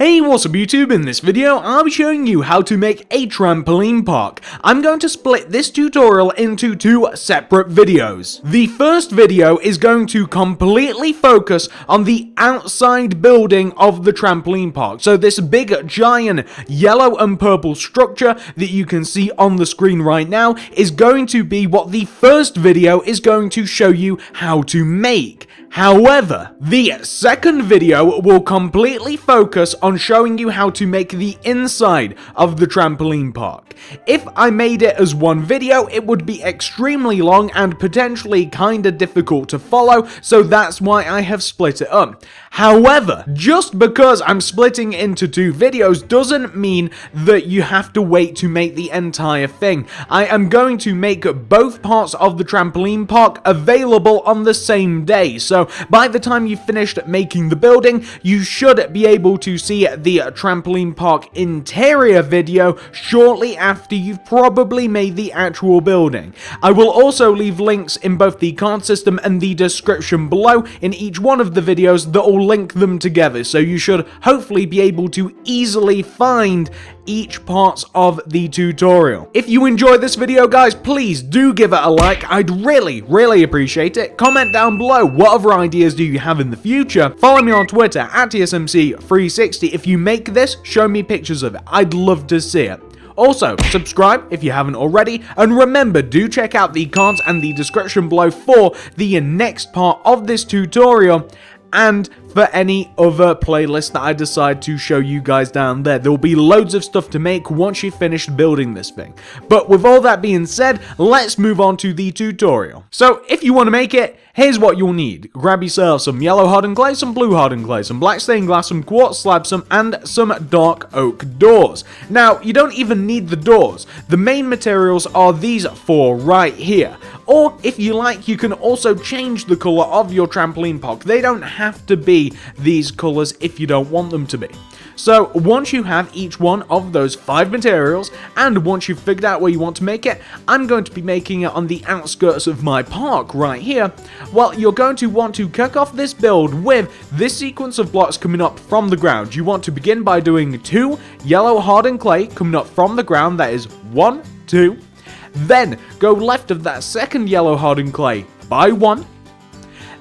Hey, what's up YouTube? In this video, I'll be showing you how to make a trampoline park. I'm going to split this tutorial into two separate videos. The first video is going to completely focus on the outside building of the trampoline park. So this big, giant, yellow and purple structure that you can see on the screen right now is going to be what the first video is going to show you how to make. However, the second video will completely focus on showing you how to make the inside of the trampoline park. If I made it as one video, it would be extremely long and potentially kinda difficult to follow, so that's why I have split it up. However, just because I'm splitting into two videos doesn't mean that you have to wait to make the entire thing. I am going to make both parts of the trampoline park available on the same day, so by the time you've finished making the building, you should be able to see the trampoline park interior video shortly after you've probably made the actual building. I will also leave links in both the card system and the description below in each one of the videos that will link them together, so you should hopefully be able to easily find each part of the tutorial. If you enjoyed this video, guys, please do give it a like. I'd really appreciate it. Comment down below what other ideas do you have in the future. Follow me on Twitter at TSMC360. If you make this, show me pictures of it. I'd love to see it. Also, subscribe if you haven't already, and remember, do check out the cards and the description below for the next part of this tutorial, and for any other playlist that I decide to show you guys down there. There will be loads of stuff to make once you've finished building this thing. But with all that being said, let's move on to the tutorial. So if you want to make it, here's what you'll need. Grab yourself some yellow hardened clay, some blue hardened clay, some black stained glass, some quartz slabs, and some dark oak doors. Now, you don't even need the doors. The main materials are these four right here. Or, if you like, you can also change the color of your trampoline park. They don't have to be these colors if you don't want them to be. So once you have each one of those 5 materials, and once you've figured out where you want to make it, I'm going to be making it on the outskirts of my park right here. Well, you're going to want to kick off this build with this sequence of blocks coming up from the ground. You want to begin by doing 2 yellow hardened clay coming up from the ground. That is 1, 2. Then go left of that second yellow hardened clay by 1.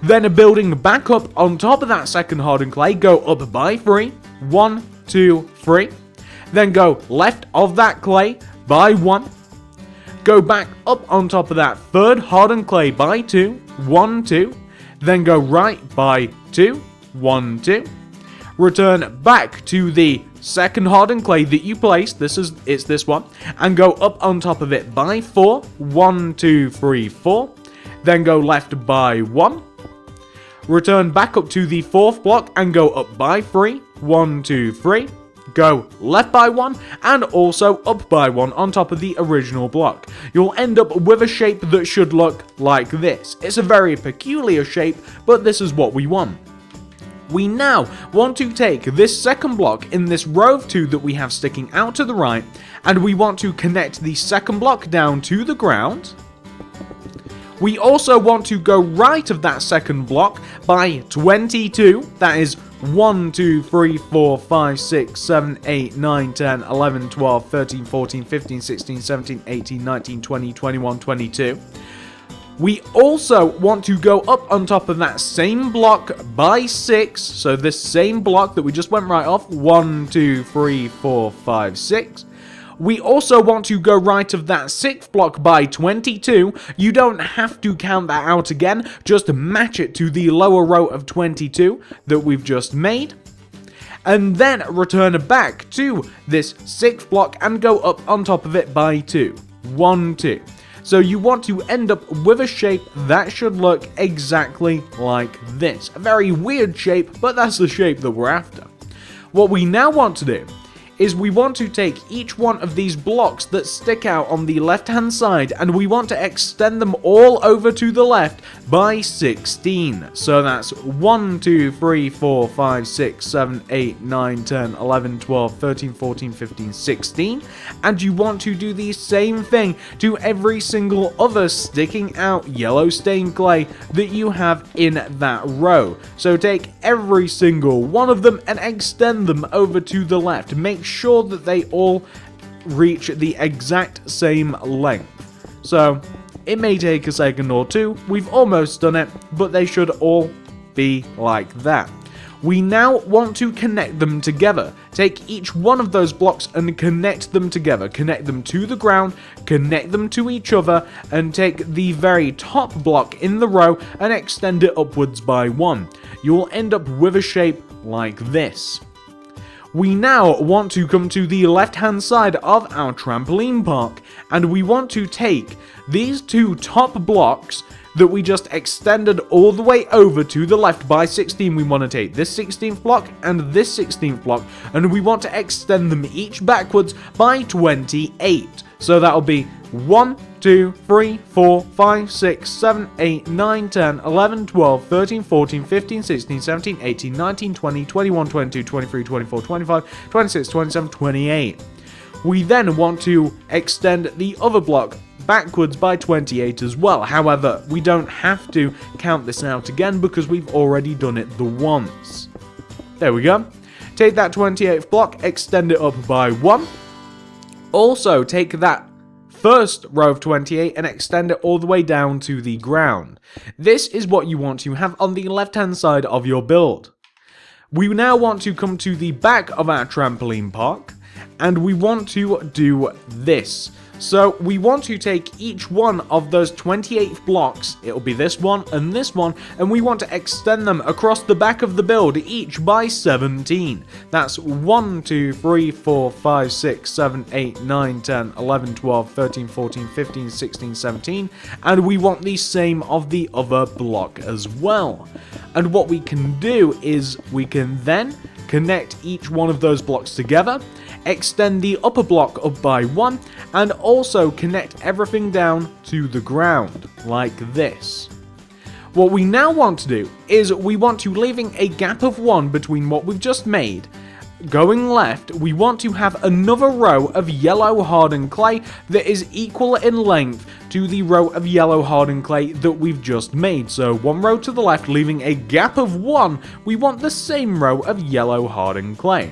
Then building back up on top of that second hardened clay, go up by 3. 1, 2, 3. Then go left of that clay by 1. Go back up on top of that third hardened clay by 2. 1, 2. Then go right by 2. 1, 2. Return back to the second hardened clay that you placed. It's this one. And go up on top of it by 4. 1, 2, 3, 4. Then go left by 1. Return back up to the 4th block and go up by 3. 1, 2, 3. Go left by 1 and also up by 1 on top of the original block. You'll end up with a shape that should look like this. It's a very peculiar shape, but this is what we want. We now want to take this second block in this row of 2 that we have sticking out to the right, and we want to connect the second block down to the ground. We also want to go right of that second block by 22. That is 1, 2, 3, 4, 5, 6, 7, 8, 9, 10, 11, 12, 13, 14, 15, 16, 17, 18, 19, 20, 21, 22. We also want to go up on top of that same block by 6. So this same block that we just went right off. 1, 2, 3, 4, 5, 6. We also want to go right of that 6th block by 22. You don't have to count that out again, just match it to the lower row of 22 that we've just made. And then return back to this 6th block and go up on top of it by 2. 1, 2. So you want to end up with a shape that should look exactly like this. A very weird shape, but that's the shape that we're after. What we now want to do is we want to take each one of these blocks that stick out on the left hand side and we want to extend them all over to the left by 16. So that's 1, 2, 3, 4, 5, 6, 7, 8, 9, 10, 11, 12, 13, 14, 15, 16. And you want to do the same thing to every single other sticking out yellow stained clay that you have in that row. So take every single one of them and extend them over to the left. Make sure that they all reach the exact same length. So it may take a second or two, we've almost done it, but they should all be like that. We now want to connect them together. Take each one of those blocks and connect them together. Connect them to the ground, connect them to each other, and take the very top block in the row and extend it upwards by 1. You will end up with a shape like this. We now want to come to the left-hand side of our trampoline park, and we want to take these two top blocks that we just extended all the way over to the left by 16. We want to take this 16th block and this 16th block, and we want to extend them each backwards by 28. So that'll be 1, 2, 3, 4, 5, 6, 7, 8, 9, 10, 11, 12, 13, 14, 15, 16, 17, 18, 19, 20, 21, 22, 23, 24, 25, 26, 27, 28. We then want to extend the other block backwards by 28 as well. However, we don't have to count this out again because we've already done it the once. There we go. Take that 28th block, extend it up by 1. Also, take that first row of 28 and extend it all the way down to the ground. This is what you want to have on the left-hand side of your build. We now want to come to the back of our trampoline park, and we want to do this. So we want to take each one of those 28 blocks, it'll be this one, and we want to extend them across the back of the build, each by 17. That's 1, 2, 3, 4, 5, 6, 7, 8, 9, 10, 11, 12, 13, 14, 15, 16, 17, and we want the same of the other block as well. And what we can do is we can then connect each one of those blocks together, extend the upper block up by 1, and also connect everything down to the ground, like this. What we now want to do is we want to, leaving a gap of 1 between what we've just made, going left, we want to have another row of yellow hardened clay that is equal in length to the row of yellow hardened clay that we've just made. So one row to the left, leaving a gap of 1, we want the same row of yellow hardened clay.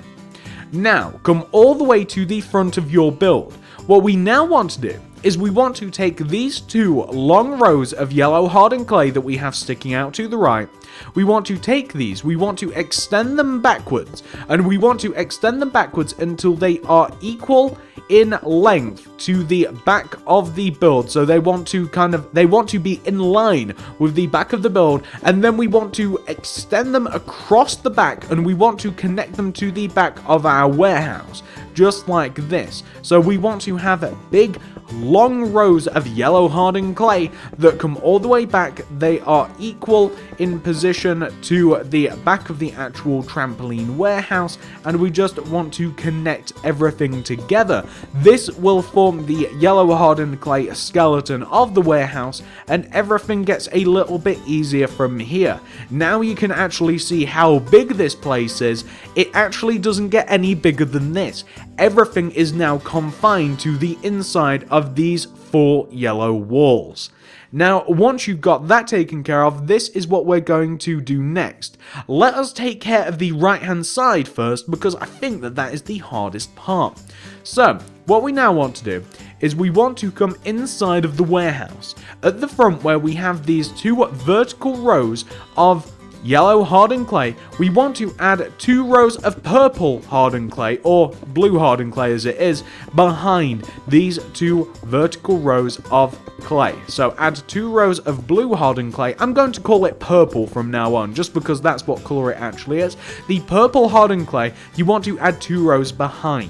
Now, come all the way to the front of your build. What we now want to do is we want to take these two long rows of yellow hardened clay that we have sticking out to the right. We want to take these, we want to extend them backwards, and we want to extend them backwards until they are equal in length to the back of the build. So they want to be in line with the back of the build, and then we want to extend them across the back, and we want to connect them to the back of our warehouse, just like this. So we want to have big long rows of yellow hardened clay that come all the way back. They are equal in position to the back of the actual trampoline warehouse, and we just want to connect everything together. This will form the yellow hardened clay skeleton of the warehouse, and everything gets a little bit easier from here. Now you can actually see how big this place is. It actually doesn't get any bigger than this. Everything is now confined to the inside of these 4 yellow walls. Now, once you've got that taken care of, this is what we're going to do next. Let us take care of the right-hand side first, because I think that is the hardest part. So, what we now want to do is we want to come inside of the warehouse. At the front, where we have these 2 vertical rows of yellow hardened clay, we want to add 2 rows of purple hardened clay, or blue hardened clay as it is, behind these 2 vertical rows of clay. So add 2 rows of blue hardened clay. I'm going to call it purple from now on, just because that's what color it actually is. The purple hardened clay, you want to add 2 rows behind.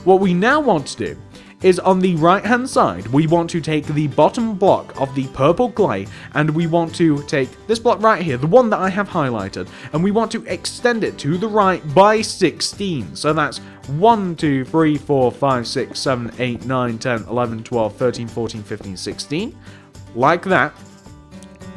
What we now want to do is on the right hand side, we want to take the bottom block of the purple clay, and we want to take this block right here, the one that I have highlighted, and we want to extend it to the right by 16. So that's 1, 2, 3, 4, 5, 6, 7, 8, 9, 10, 11, 12, 13, 14, 15, 16. Like that.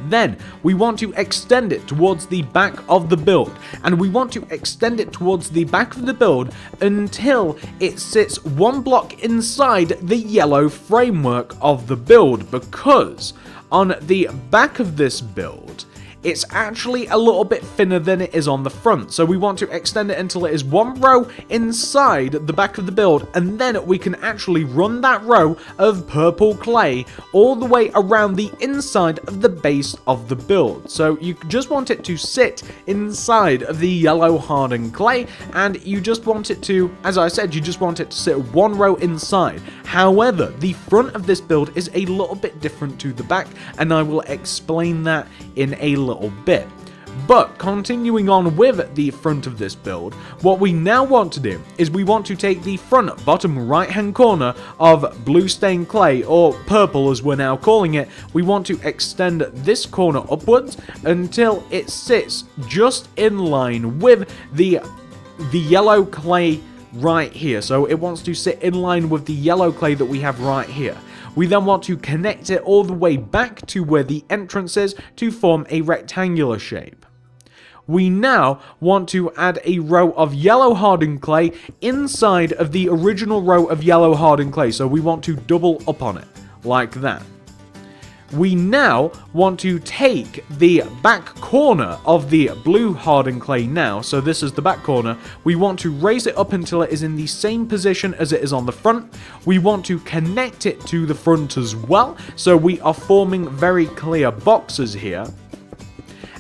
Then we want to extend it towards the back of the build, and we want to extend it towards the back of the build until it sits one block inside the yellow framework of the build, because on the back of this build, it's actually a little bit thinner than it is on the front. So we want to extend it until it is one row inside the back of the build, and then we can actually run that row of purple clay all the way around the inside of the base of the build. So you just want it to sit inside of the yellow hardened clay, and you just want it to, as I said, you just want it to sit one row inside. However, the front of this build is a little bit different to the back, and I will explain that in a little bit. But continuing on with the front of this build, what we now want to do is we want to take the front bottom right hand corner of blue stained clay, or purple as we're now calling it. We want to extend this corner upwards until it sits just in line with the yellow clay right here. So it wants to sit in line with the yellow clay that we have right here. We then want to connect it all the way back to where the entrance is to form a rectangular shape. We now want to add a row of yellow hardened clay inside of the original row of yellow hardened clay. So we want to double up on it, like that. We now want to take the back corner of the blue hardened clay now, so this is the back corner. We want to raise it up until it is in the same position as it is on the front. We want to connect it to the front as well, so we are forming very clear boxes here.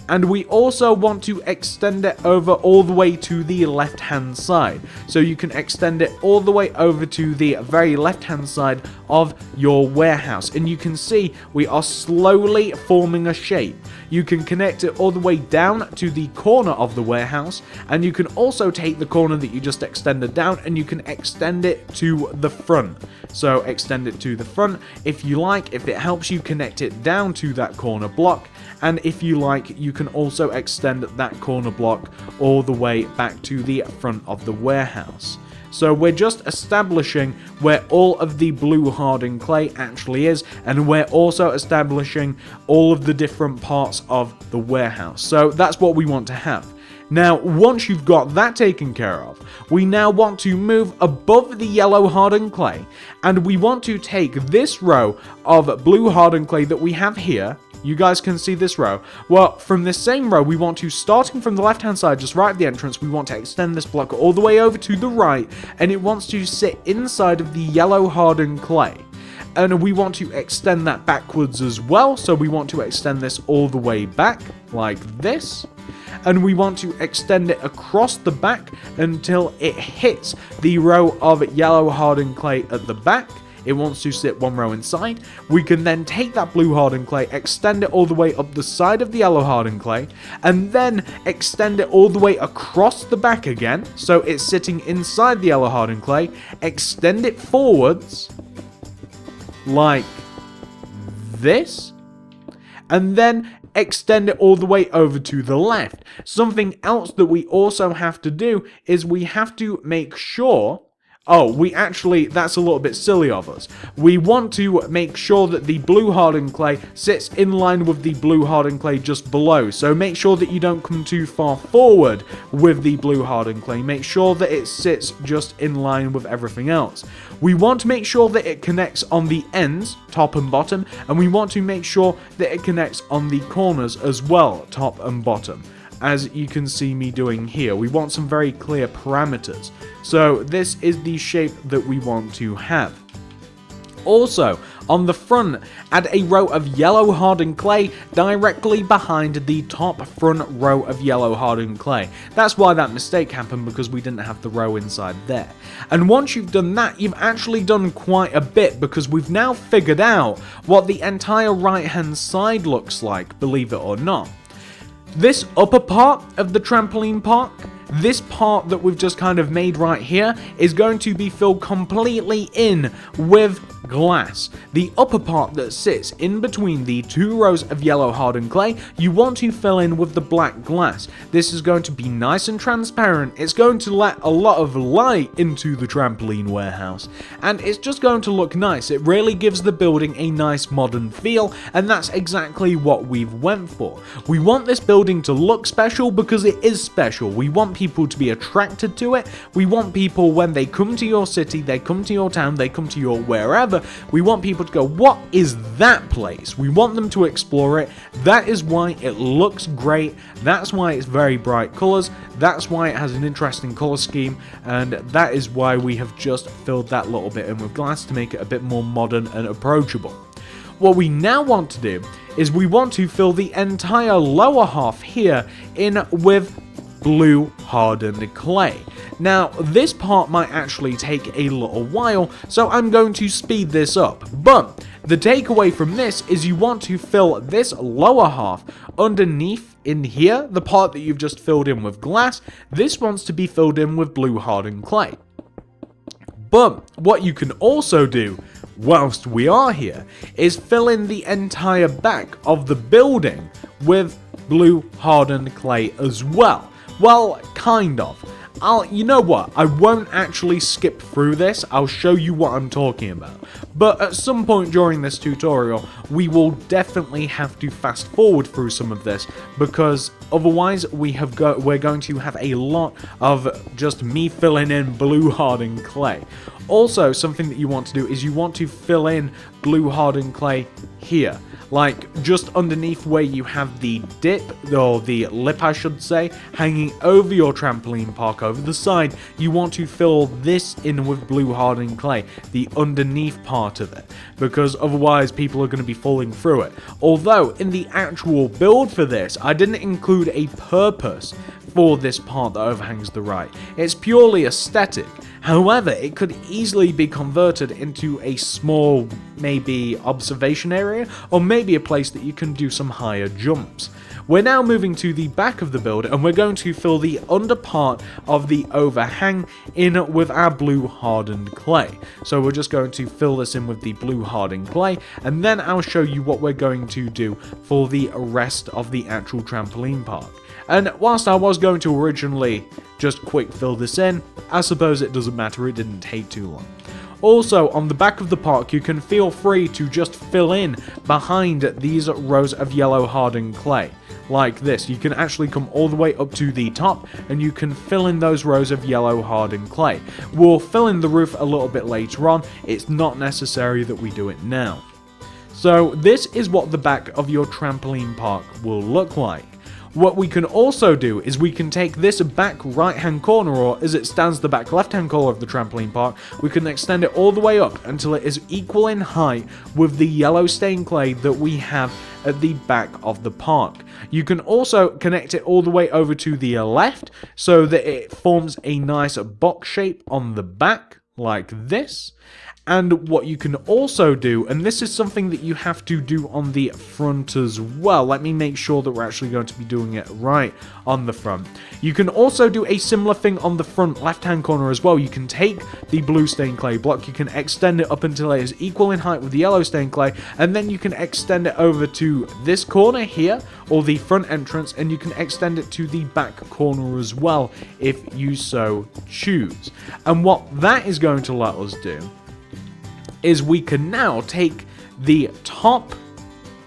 And we also want to extend it over all the way to the left hand side. So you can extend it all the way over to the very left hand side of your warehouse. And you can see we are slowly forming a shape. You can connect it all the way down to the corner of the warehouse. And you can also take the corner that you just extended down and you can extend it to the front. So extend it to the front. If you like, if it helps you, connect it down to that corner block. And if you like, you can also extend that corner block all the way back to the front of the warehouse. So we're just establishing where all of the blue hardened clay actually is, and we're also establishing all of the different parts of the warehouse. So that's what we want to have. Now, once you've got that taken care of, we now want to move above the yellow hardened clay, and we want to take this row of blue hardened clay that we have here. You guys can see this row. Well, from this same row, we want to, starting from the left-hand side, just right at the entrance, we want to extend this block all the way over to the right, and it wants to sit inside of the yellow hardened clay. And we want to extend that backwards as well, so we want to extend this all the way back, like this. And we want to extend it across the back until it hits the row of yellow hardened clay at the back. It wants to sit one row inside. We can then take that blue hardened clay, extend it all the way up the side of the yellow hardened clay, and then extend it all the way across the back again, so it's sitting inside the yellow hardened clay. Extend it forwards, like this, and then extend it all the way over to the left. Something else that we also have to do is we have to make sure... that's a little bit silly of us. We want to make sure that the blue hardened clay sits in line with the blue hardened clay just below. So make sure that you don't come too far forward with the blue hardened clay. Make sure that it sits just in line with everything else. We want to make sure that it connects on the ends, top and bottom, and we want to make sure that it connects on the corners as well, top and bottom. As you can see me doing here, we want some very clear parameters. So this is the shape that we want to have. Also, on the front, add a row of yellow hardened clay directly behind the top front row of yellow hardened clay. That's why that mistake happened, because we didn't have the row inside there. And once you've done that, you've actually done quite a bit, because we've now figured out what the entire right hand side looks like, believe it or not. This upper part of the trampoline park this part that we've just kind of made right here is going to be filled completely in with glass. The upper part that sits in between the 2 rows of yellow hardened clay, you want to fill in with the black glass. This is going to be nice and transparent. It's going to let a lot of light into the trampoline warehouse, and it's just going to look nice. It really gives the building a nice modern feel, and that's exactly what we've went for. We want this building to look special because it is special. We want people to be attracted to it. We want people, when they come to your city, they come to your town, they come to your wherever, we want people to go, what is that place? We want them to explore it. That is why it looks great. That's why it's very bright colors. That's why it has an interesting color scheme, and that is why we have just filled that little bit in with glass to make it a bit more modern and approachable. What we now want to do is we want to fill the entire lower half here in with blue hardened clay. Now, this part might actually take a little while, so I'm going to speed this up. But the takeaway from this is you want to fill this lower half underneath in here, the part that you've just filled in with glass. This wants to be filled in with blue hardened clay. But what you can also do whilst we are here is fill in the entire back of the building with blue hardened clay as well. Well, kind of. You know what, I won't actually skip through this, I'll show you what I'm talking about. But at some point during this tutorial, we will definitely have to fast forward through some of this, because otherwise we're going to have a lot of just me filling in blue hardened clay. Also, something that you want to do is you want to fill in blue hardened clay here. Like, just underneath where you have the dip, or the lip I should say, hanging over your trampoline park over the side, you want to fill this in with blue hardened clay, the underneath part of it, because otherwise people are going to be falling through it. Although, in the actual build for this, I didn't include a purpose for this part that overhangs the right. It's purely aesthetic. However, it could easily be converted into a small, maybe observation area, or maybe a place that you can do some higher jumps. We're now moving to the back of the build, and we're going to fill the under part of the overhang in with our blue hardened clay. So we're just going to fill this in with the blue hardened clay, and then I'll show you what we're going to do for the rest of the actual trampoline park. And whilst I was going to originally just quick fill this in, I suppose it doesn't matter, it didn't take too long. Also, on the back of the park, you can feel free to just fill in behind these rows of yellow hardened clay. Like this, you can actually come all the way up to the top, and you can fill in those rows of yellow hardened clay. We'll fill in the roof a little bit later on, it's not necessary that we do it now. So this is what the back of your trampoline park will look like. What we can also do is we can take this back right hand corner, or as it stands the back left hand corner of the trampoline park, we can extend it all the way up until it is equal in height with the yellow stained clay that we have at the back of the park. You can also connect it all the way over to the left so that it forms a nice box shape on the back like this. And what you can also do, and this is something that you have to do on the front as well. Let me make sure that we're actually going to be doing it right on the front. You can also do a similar thing on the front left-hand corner as well. You can take the blue stained clay block, you can extend it up until it is equal in height with the yellow stained clay, and then you can extend it over to this corner here, or the front entrance, and you can extend it to the back corner as well, if you so choose. And what that is going to let us do is we can now take the top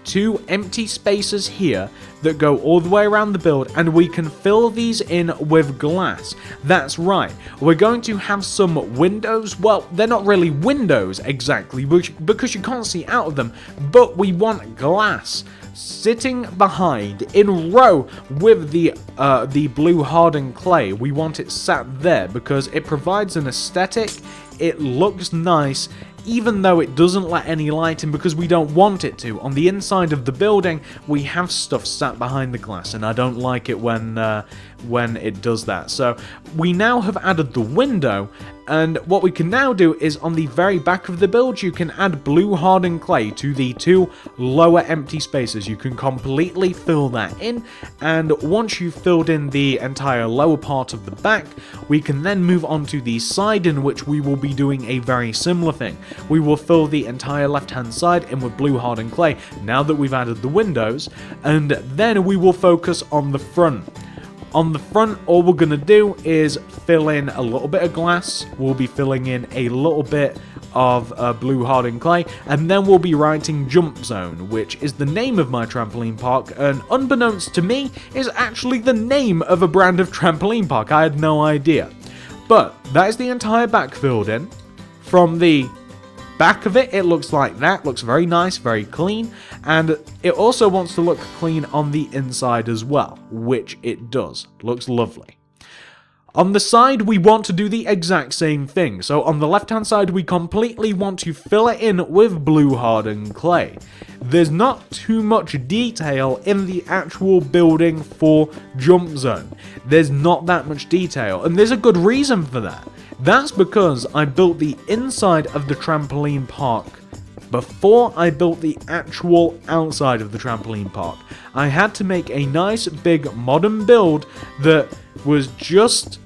2 empty spaces here that go all the way around the build, and we can fill these in with glass. That's right, we're going to have some windows. Well, they're not really windows exactly, because you can't see out of them, but we want glass sitting behind in row with the blue hardened clay. We want it sat there because it provides an aesthetic. it looks nice, even though it doesn't let any light in because we don't want it to. On the inside of the building, we have stuff sat behind the glass, and I don't like it when it does that. So we now have added the window, and what we can now do is on the very back of the build, you can add blue hardened clay to the 2 lower empty spaces. You can completely fill that in, and once you've filled in the entire lower part of the back, we can then move on to the side, in which we will be doing a very similar thing. We will fill the entire left hand side in with blue hardened clay now that we've added the windows, and then we will focus on the front. On the front, all we're going to do is fill in a little bit of glass, we'll be filling in a little bit of blue hardened clay, and then we'll be writing Jump Zone, which is the name of my trampoline park, and unbeknownst to me, is actually the name of a brand of trampoline park. I had no idea. But that is the entire back filled in. From the back of it looks like that. Looks very nice, very clean, and it also wants to look clean on the inside as well, which it does. Looks lovely. On the side, we want to do the exact same thing. So on the left hand side, we completely want to fill it in with blue hardened clay. There's not too much detail in the actual building for Jump Zone. There's not that much detail, and there's a good reason for that. That's because I built the inside of the trampoline park before I built the actual outside of the trampoline park. I had to make a nice big modern build that was just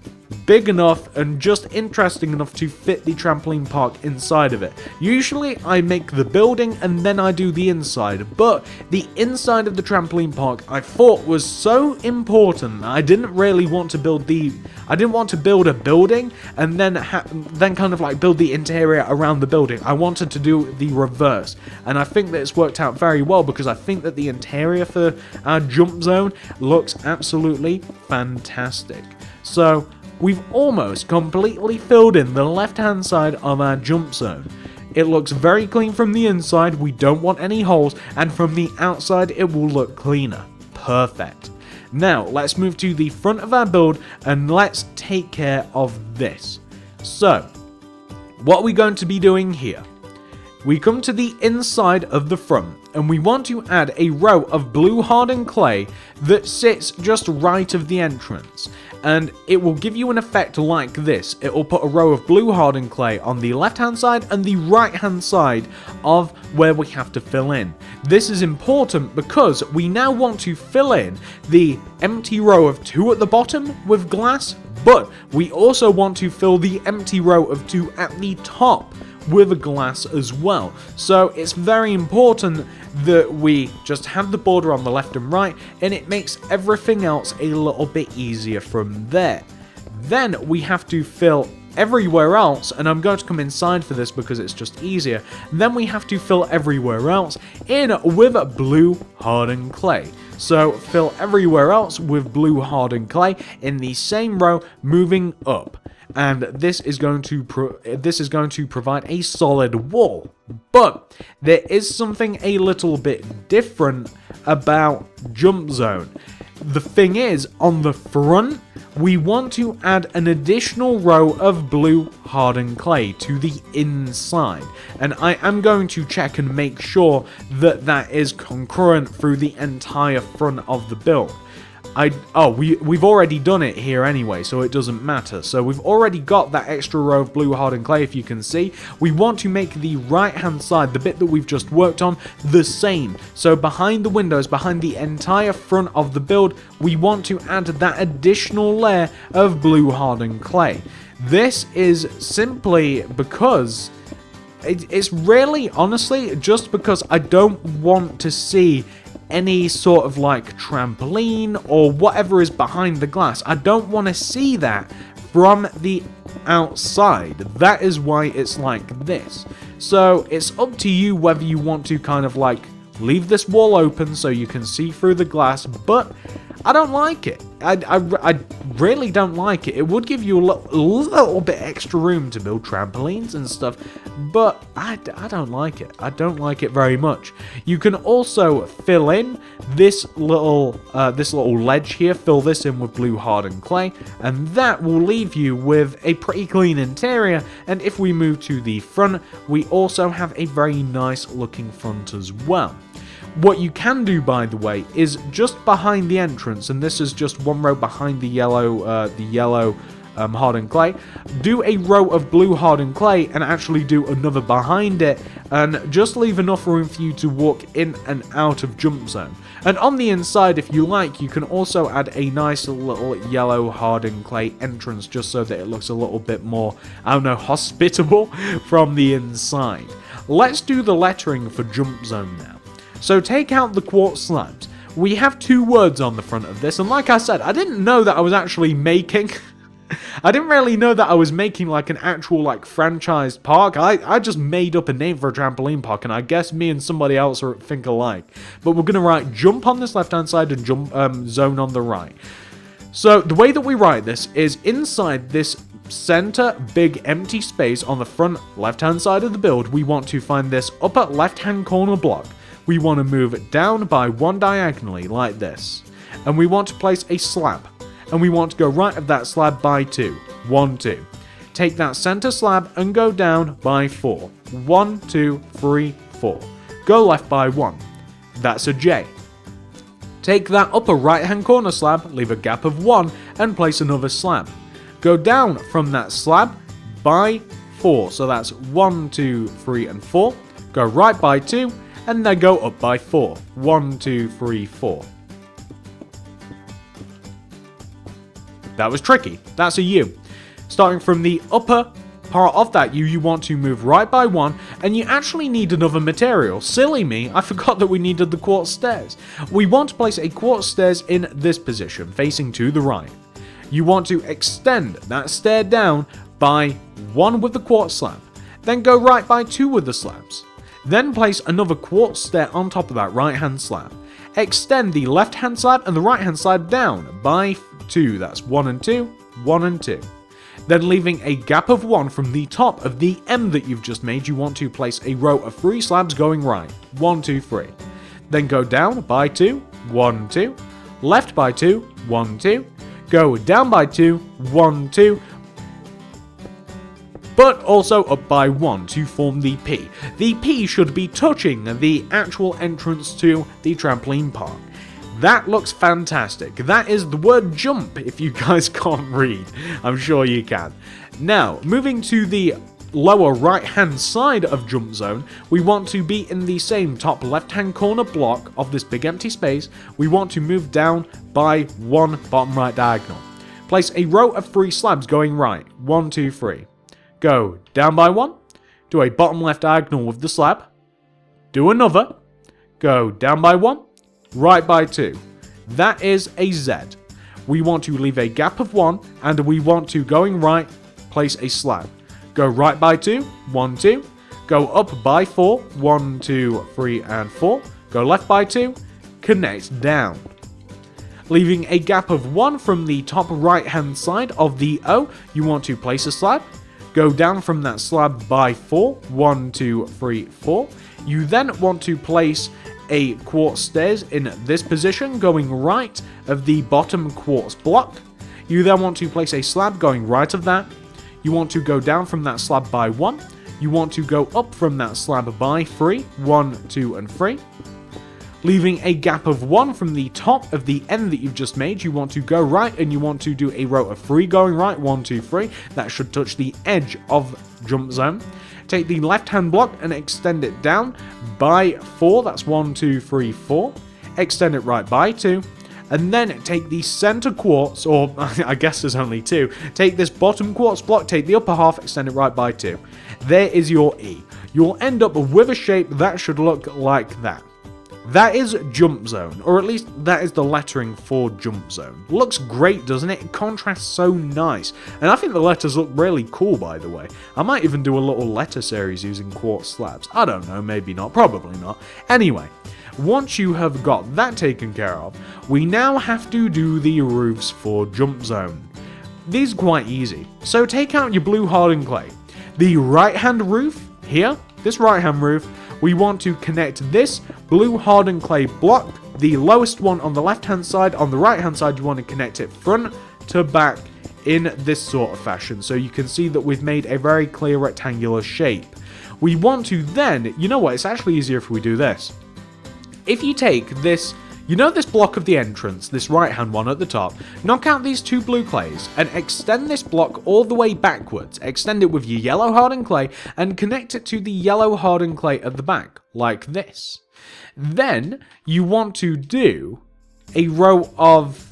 big enough and just interesting enough to fit the trampoline park inside of it. Usually I make the building and then I do the inside, but the inside of the trampoline park I thought was so important that I didn't really want to build a building and then kind of like build the interior around the building. I wanted to do the reverse, and I think that it's worked out very well because I think that the interior for our Jump Zone looks absolutely fantastic. So we've almost completely filled in the left-hand side of our Jump Zone. It looks very clean from the inside, we don't want any holes, and from the outside it will look cleaner. Perfect. Now, let's move to the front of our build and let's take care of this. So, what we're going to be doing here, we come to the inside of the front and we want to add a row of blue hardened clay that sits just right of the entrance, and it will give you an effect like this. It will put a row of blue hardened clay on the left hand side and the right hand side of where we have to fill in. This is important because we now want to fill in the empty row of 2 at the bottom with glass, but we also want to fill the empty row of 2 at the top with a glass as well. So it's very important that we just have the border on the left and right, and it makes everything else a little bit easier from there. Then we have to fill everywhere else, and I'm going to come inside for this because it's just easier. Then we have to fill everywhere else in with blue hardened clay. So fill everywhere else with blue hardened clay in the same row, moving up. And this is going to provide a solid wall. But there is something a little bit different about Jump Zone. The thing is, on the front, we want to add an additional row of blue hardened clay to the inside, and I am going to check and make sure that that is concurrent through the entire front of the build. We've already done it here anyway, so it doesn't matter. So we've already got that extra row of blue hardened clay, if you can see. We want to make the right hand side, the bit that we've just worked on, the same. So behind the windows, behind the entire front of the build, we want to add that additional layer of blue hardened clay. This is simply because it's really, honestly, just because I don't want to see any sort of like trampoline or whatever is behind the glass. I don't want to see that from the outside. That is why it's like this. So it's up to you whether you want to kind of like leave this wall open so you can see through the glass, but I don't like it. I really don't like it. It would give you a little bit extra room to build trampolines and stuff, but I don't like it. I don't like it very much. You can also fill in this little ledge here, fill this in with blue hardened clay, and that will leave you with a pretty clean interior. And if we move to the front, we also have a very nice looking front as well. What you can do, by the way, is just behind the entrance, and this is just one row behind the yellow hardened clay, do a row of blue hardened clay and actually do another behind it, and just leave enough room for you to walk in and out of jump zone. And on the inside, if you like, you can also add a nice little yellow hardened clay entrance just so that it looks a little bit more, I don't know, hospitable from the inside. Let's do the lettering for jump zone now. So take out the quartz slabs. We have 2 words on the front of this, and like I said, I didn't know that I was actually making... I didn't really know that I was making like an actual like franchised park. I just made up a name for a trampoline park, and I guess me and somebody else think alike. But we're going to write jump on this left hand side and jump zone on the right. So the way that we write this is inside this center big empty space on the front left hand side of the build, we want to find this upper left hand corner block. We want to move it down by 1 diagonally like this, and we want to place a slab, and we want to go right of that slab by 2, 1, 2. Take that center slab and go down by 4, 1, 2, 3, 4. Go left by 1. That's a J. Take that upper right hand corner slab, leave a gap of 1, and place another slab. Go down from that slab by 4, so that's 1, 2, 3, and 4. Go right by 2, and then go up by 4. 1, 2, 3, 4. That was tricky. That's a U. Starting from the upper part of that U, you want to move right by 1, and you actually need another material. Silly me, I forgot that we needed the quartz stairs. We want to place a quartz stairs in this position, facing to the right. You want to extend that stair down by 1 with the quartz slab. Then go right by 2 with the slabs. Then place another quartz stair on top of that right hand slab. Extend the left hand slab and the right hand slab down by 2. That's 1 and 2, 1 and 2. Then leaving a gap of 1 from the top of the M that you've just made, you want to place a row of 3 slabs going right. 1, 2, 3. Then go down by 2, 1, 2. Left by 2, 1, 2. Go down by 2, 1, 2. But also up by 1 to form the P. The P should be touching the actual entrance to the trampoline park. That looks fantastic. That is the word jump, if you guys can't read. I'm sure you can. Now, moving to the lower right hand side of jump zone, we want to be in the same top left hand corner block of this big empty space. We want to move down by 1 bottom right diagonal. Place a row of 3 slabs going right. 1, 2, 3. Go down by 1, do a bottom left diagonal with the slab, do another, go down by 1, right by 2. That is a Z. We want to leave a gap of 1, and we want to, going right, place a slab. Go right by 2, 1, 2, go up by 4, 1, 2, 3, and 4, go left by 2, connect down. Leaving a gap of 1 from the top right hand side of the O, you want to place a slab. Go down from that slab by 4, 1, 2, 3, 4. You then want to place a quartz stairs in this position, going right of the bottom quartz block. You then want to place a slab going right of that. You want to go down from that slab by 1. You want to go up from that slab by 3, 1, 2, and 3. Leaving a gap of 1 from the top of the end that you've just made, you want to go right and you want to do a row of 3 going right, 1, 2, 3. That should touch the edge of jump zone. Take the left hand block and extend it down by 4. That's 1, 2, 3, 4. Extend it right by 2. And then take the center quartz, or I guess there's only 2. Take this bottom quartz block, take the upper half, extend it right by 2. There is your E. You'll end up with a shape that should look like that. That is jump zone, or at least that is the lettering for jump zone. Looks great, doesn't it? It contrasts so nice. And I think the letters look really cool, by the way. I might even do a little letter series using quartz slabs. I don't know, maybe not, probably not. Anyway, Once you have got that taken care of, we now have to do the roofs for Jump Zone. These are quite easy. So take out your blue hardened clay. The right-hand roof here, this right-hand roof, we want to connect this blue hardened clay block, the lowest one on the left-hand side. On the right-hand side, you want to connect it front to back in this sort of fashion. So you can see that we've made a very clear rectangular shape. We want to then, you know what, it's actually easier if we do this. If you take this, you know this block of the entrance, this right-hand one at the top, knock out these two blue clays and extend this block all the way backwards. Extend it with your yellow hardened clay and connect it to the yellow hardened clay at the back, like this. Then you want to do a row of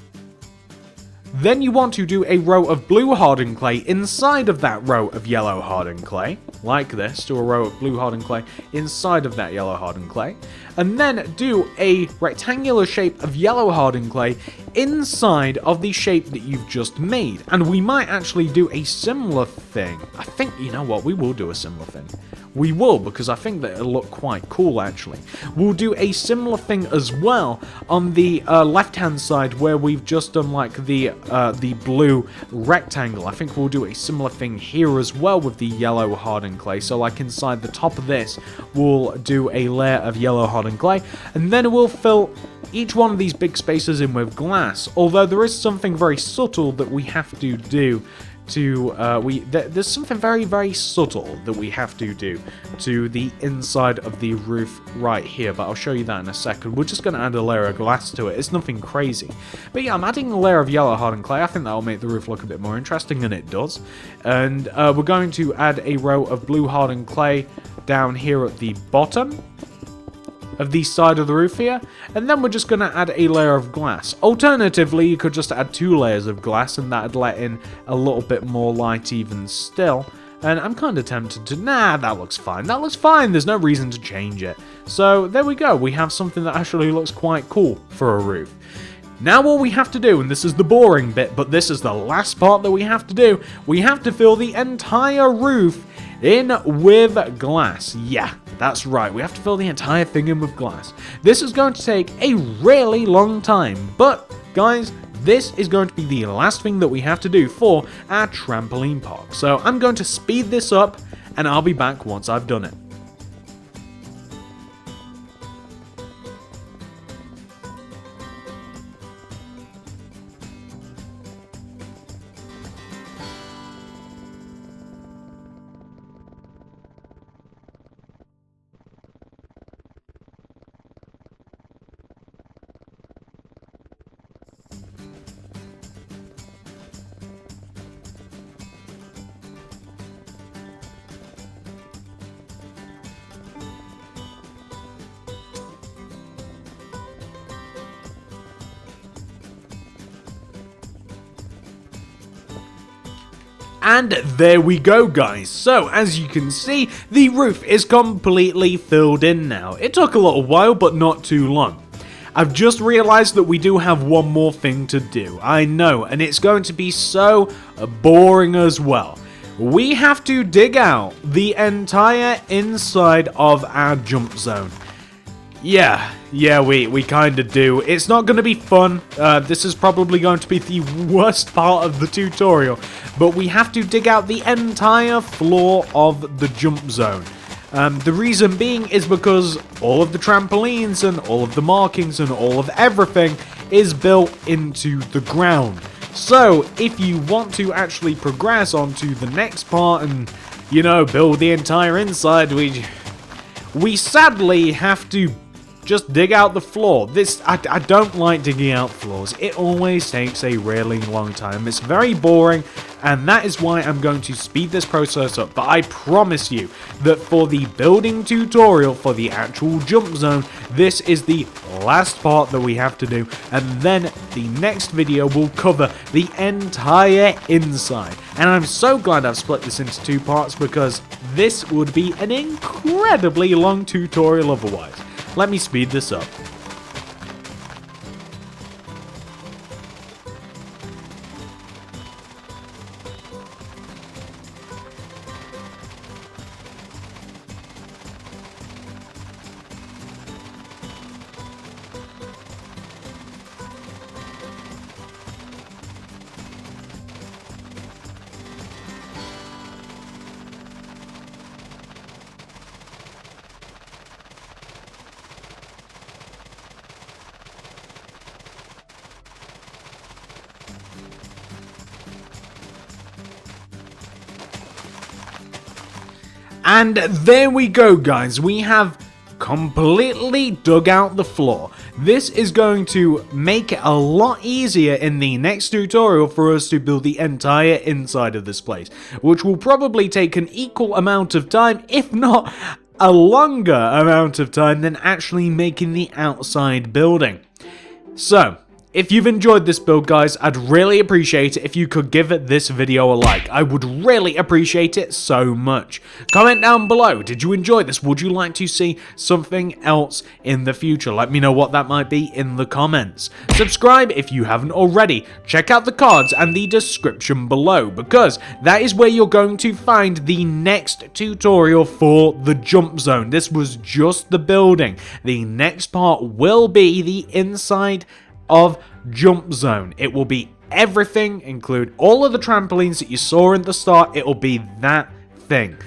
blue hardened clay inside of that row of yellow hardened clay, like this. Do a row of blue hardened clay inside of that yellow hardened clay, and then do a rectangular shape of yellow hardened clay inside of the shape that you've just made. And we might actually do a similar thing. I think, you know what, we will do a similar thing. We will, because I think that it'll look quite cool, actually. We'll do a similar thing as well on the left-hand side where we've just done, like, the blue rectangle. I think we'll do a similar thing here as well with the yellow hardened clay. So, like, inside the top of this, we'll do a layer of yellow hardened clay, and then we'll fill each one of these big spaces in with glass. Although there is something very subtle that we have to do there's something very, very subtle that we have to do to the inside of the roof right here, but I'll show you that in a second. We're just going to add a layer of glass to it. It's nothing crazy. But yeah, I'm adding a layer of yellow hardened clay. I think that'll make the roof look a bit more interesting, and it does. And we're going to add a row of blue hardened clay down here at the bottom of the side of the roof here, and then we're just going to add a layer of glass. Alternatively, you could just add 2 layers of glass, and that'd let in a little bit more light even still. And I'm kind of tempted to, nah, that looks fine. That looks fine. There's no reason to change it. So there we go. We have something that actually looks quite cool for a roof. Now all we have to do, and this is the boring bit, but this is the last part that we have to do, we have to fill the entire roof in with glass. Yeah, that's right, we have to fill the entire thing in with glass. This is going to take a really long time, but guys, this is going to be the last thing that we have to do for our trampoline park. So I'm going to speed this up, and I'll be back once I've done it. And there we go, guys. So, as you can see, the roof is completely filled in now. It took a little while, but not too long. I've just realized that we do have one more thing to do. I know, and it's going to be so boring as well. We have to dig out the entire inside of our jump zone. Yeah, we kind of do. It's not going to be fun. This is probably going to be the worst part of the tutorial. But we have to dig out the entire floor of the jump zone. The reason being is because all of the trampolines and all of the markings and all of everything is built into the ground. So, if you want to actually progress onto the next part and, you know, build the entire inside, we sadly have to just dig out the floor. I don't like digging out floors. It always takes a really long time. It's very boring, and that is why I'm going to speed this process up. But I promise you that for the building tutorial for the actual jump zone, this is the last part that we have to do, and then the next video will cover the entire inside. And I'm so glad I've split this into 2 parts, because this would be an incredibly long tutorial otherwise. Let me speed this up. And there we go, guys. We have completely dug out the floor. This is going to make it a lot easier in the next tutorial for us to build the entire inside of this place, which will probably take an equal amount of time, if not a longer amount of time, than actually making the outside building. So, if you've enjoyed this build, guys, I'd really appreciate it if you could give this video a like. I would really appreciate it so much. Comment down below, did you enjoy this? Would you like to see something else in the future? Let me know what that might be in the comments. Subscribe if you haven't already. Check out the cards and the description below, because that is where you're going to find the next tutorial for the jump zone. This was just the building. The next part will be the inside of jump zone. It will be everything, include all of the trampolines that you saw at the start. It will be that thing.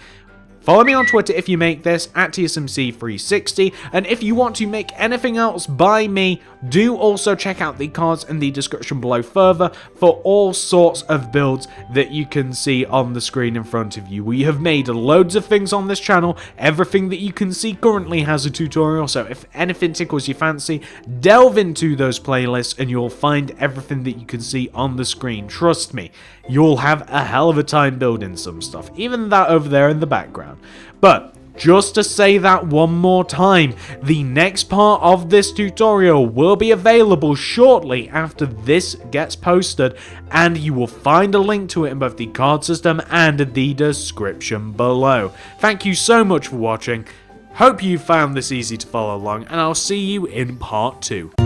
Follow me on Twitter if you make this, at TSMC360, and if you want to make anything else by me, do also check out the cards in the description below further for all sorts of builds that you can see on the screen in front of you. We have made loads of things on this channel. Everything that you can see currently has a tutorial, so if anything tickles your fancy, delve into those playlists and you'll find everything that you can see on the screen. Trust me, you'll have a hell of a time building some stuff, even that over there in the background. But just to say that one more time, the next part of this tutorial will be available shortly after this gets posted, and you will find a link to it in both the card system and the description below. Thank you so much for watching. Hope you found this easy to follow along, and I'll see you in part 2.